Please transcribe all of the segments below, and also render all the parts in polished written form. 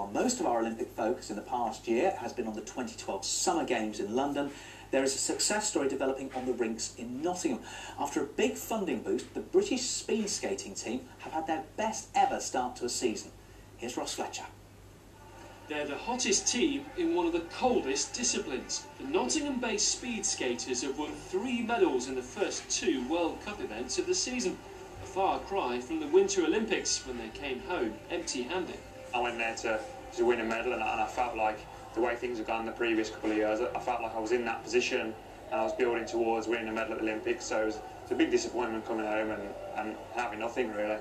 While most of our Olympic focus in the past year has been on the 2012 Summer Games in London, there is a success story developing on the rinks in Nottingham. After a big funding boost, the British speed skating team have had their best ever start to a season. Here's Ross Fletcher. They're the hottest team in one of the coldest disciplines. The Nottingham-based speed skaters have won 3 medals in the first 2 World Cup events of the season. A far cry from the Winter Olympics when they came home empty-handed. I went there to win a medal, and I felt like the way things have gone the previous couple of years, I felt like I was in that position and I was building towards winning a medal at the Olympics, so it was a big disappointment coming home and having nothing really.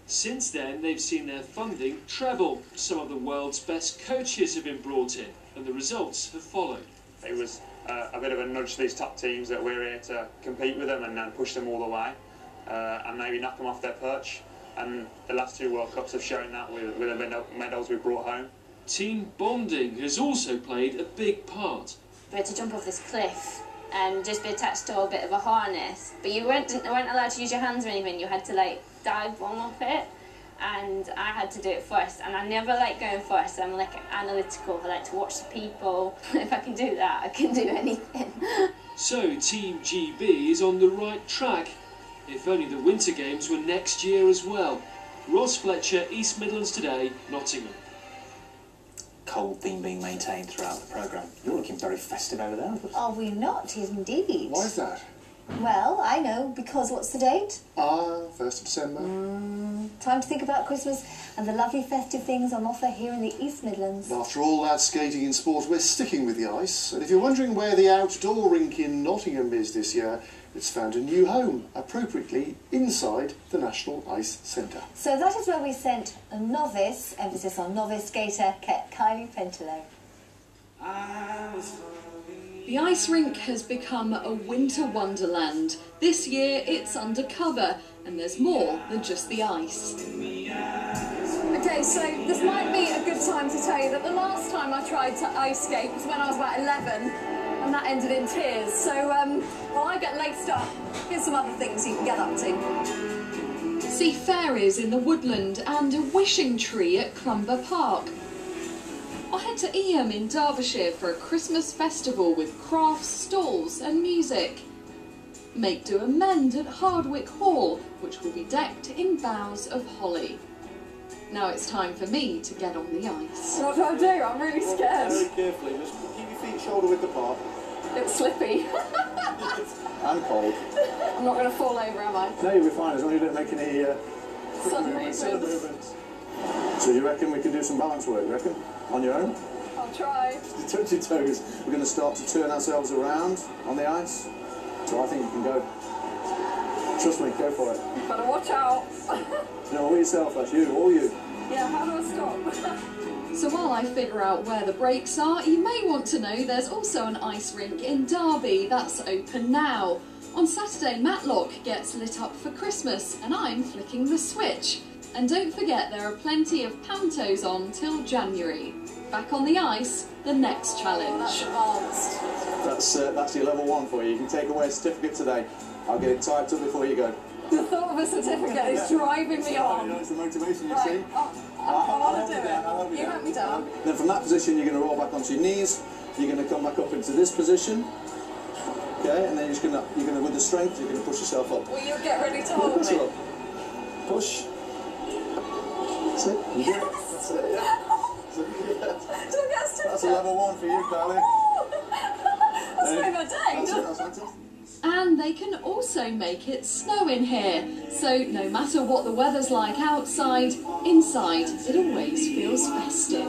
Since then, they've seen their funding treble. Some of the world's best coaches have been brought in, and the results have followed. It was a bit of a nudge to these top teams that we're here to compete with them and push them all the way, and maybe knock them off their perch. And the last 2 World Cups have shown that with the medals we've brought home. Team bonding has also played a big part. We had to jump off this cliff and just be attached to a bit of a harness, but you weren't allowed to use your hands or anything. You had to dive on off it, and I had to do it first, and I never like going first. I'm analytical. I like to watch the people. If I can do that, I can do anything. So Team GB is on the right track. If only the Winter Games were next year as well. Ross Fletcher, East Midlands Today, Nottingham. Cold theme being maintained throughout the programme. You're looking very festive over there. Are we not, indeed? Why is that? Well, I know, because what's the date? 1st of December. Time to think about Christmas and the lovely festive things on offer here in the East Midlands. After all that skating and sport, we're sticking with the ice. And if you're wondering where the outdoor rink in Nottingham is this year, it's found a new home, appropriately inside the National Ice Centre. So that is where we sent a novice, emphasis on novice skater, Kylie Pentelow. The ice rink has become a winter wonderland. This year it's undercover, and there's more than just the ice. Okay, so this might be a good time to tell you that the last time I tried to ice skate was when I was about 11, and that ended in tears. So while I get laced up, here's some other things you can get up to. See fairies in the woodland and a wishing tree at Clumber Park. Or head to Eham in Derbyshire for a Christmas festival with crafts, stalls and music. Make do amend at Hardwick Hall, which will be decked in boughs of holly. Now it's time for me to get on the ice. What do I do? I'm really scared. Very carefully, just keep your feet shoulder width apart. It's slippy. And cold. I'm not going to fall over, am I? No, you'll be fine as long as you don't make any Sudden movements. So you reckon we can do some balance work, you reckon? On your own? I'll try. Touch your toes. We're going to start to turn ourselves around on the ice. So I think you can go. Trust me, go for it. Better watch out. No, all yourself, that's you, all you. Yeah, how do I stop? So while I figure out where the breaks are, you may want to know there's also an ice rink in Derby that's open now. On Saturday, Matlock gets lit up for Christmas, and I'm flicking the switch. And don't forget there are plenty of pantos on till January. Back on the ice, the next challenge. That's advanced. That's your level 1 for you. You can take away a certificate today. I'll get it typed up before you go. The thought of a certificate is driving me on. It's the motivation, you Right. see. I want to do it. You help me down. Then from that position, you're going to roll back onto your knees. You're going to come back up into this position. Okay, and then you're going to, with the strength, you're going to push yourself up. Will you get ready to hold Push me? up. Push. That's it. You do it. That's it, yeah. That's a level 1 for you, Kylie. That's made my day. That's fantastic. And they can also make it snow in here. So no matter what the weather's like outside, inside it always feels festive.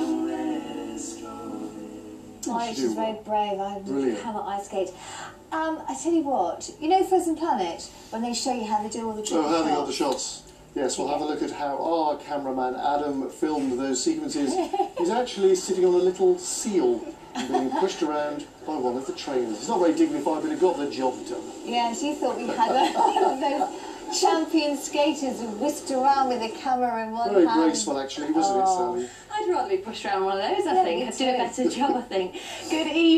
Oh, she's very brave. I Brilliant. cannot ice skate. I tell you what, you know Frozen Planet, when they show you how they do all the trick Oh, how they got the shots? shots. Yes, we'll have a look at how our cameraman Adam filmed those sequences. He's actually sitting on a little seal and being pushed around by one of the trainers. It's not very dignified, but it got the job done. Yes, you thought we had one of those champion skaters who whisked around with a camera in one Very hand. graceful, actually, wasn't it, Sally? I'd rather be pushed around one of those, I think. me I'd do a too. better job, I think. Good evening.